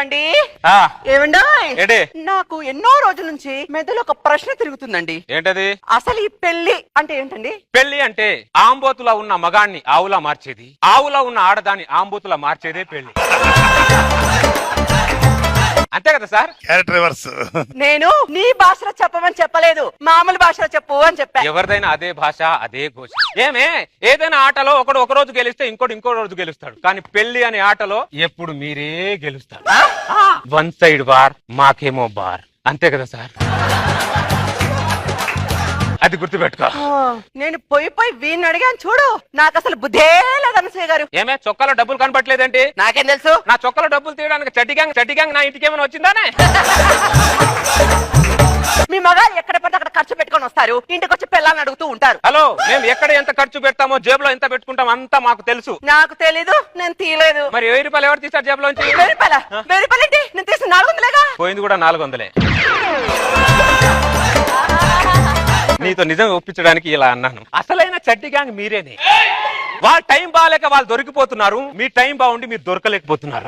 అండి ఆ, ఏమండో ఏంటి? నాకు ఎన్నో రోజుల నుంచి మెదలో ఒక ప్రశ్న తిరుగుతుందండి. ఏంటది? అసలు ఈ పెళ్లి అంటే ఏంటండి? పెళ్లి అంటే ఆంబోతులా ఉన్న మగాన్ని ఆవులా మార్చేది, ఆవులా ఉన్న ఆడదాన్ని ఆంబోతులా మార్చేదే పెళ్లి. అంతే కదా సార్? Character reverse. నేను నీ భాషలో చెప్పమని చెప్పలేదు, మామూలు భాషలో చెప్పు అని చెప్పా. ఎవరిదైనా అదే భాష అదే ఘోష. ఏమే ఏదైనా ఆటలో ఒకడు ఒక రోజు గెలిస్తే ఇంకో రోజు గెలుస్తాడు, కానీ పెళ్లి అనే ఆటలో ఎప్పుడు మీరే గెలుస్తారు. వన్ సైడ్ బార్, మాకేమో బార్. అంతే కదా సార్? అది గుర్తుపెట్టుకో. నేను పోయి వీడిని అడిగాను చూడు, నాకు అసలు బుద్ధే లేదు అనసూయ గారు. ఏమే చొక్కాలో డబ్బులు కనపట్లేదంటే? నాకేం తెలుసు? నా చొక్కాలో డబ్బులు తీయడానికి చడ్డి గ్యాంగ్ నా ఇంటికి ఏమైనా వచ్చిందానే? మీ మగారు ఎక్కడ పడితే అక్కడ ఖర్చు పెట్టుకొని వస్తారు, ఇంటికి వచ్చి పిల్లల్ని అడుగుతూ ఉంటారు. హలో, మేము ఎక్కడ ఎంత ఖర్చు పెడతామో జేబులో ఎంత పెట్టుకుంటాం అంతా మాకు తెలుసు. నాకు తెలీదు, నేను తీయలేదు. మరి 1000 రూపాయలు ఎవరు తీస్తారు జేబులోంచి? 1000 రూపాయల? 1000 రూపాయలు ఏంటి? నేను తీసిన 400లేగా. పోయింది కూడా 400. నీతో నిజం ఒప్పించడానికి ఇలా అన్నాను. అసలైన చడ్డి గ్యాంగ్ మీరేనే. వాళ్ళ టైం బాగాలేక వాళ్ళు దొరికిపోతున్నారు, మీ టైం బాగుండి మీరు దొరకలేకపోతున్నారు.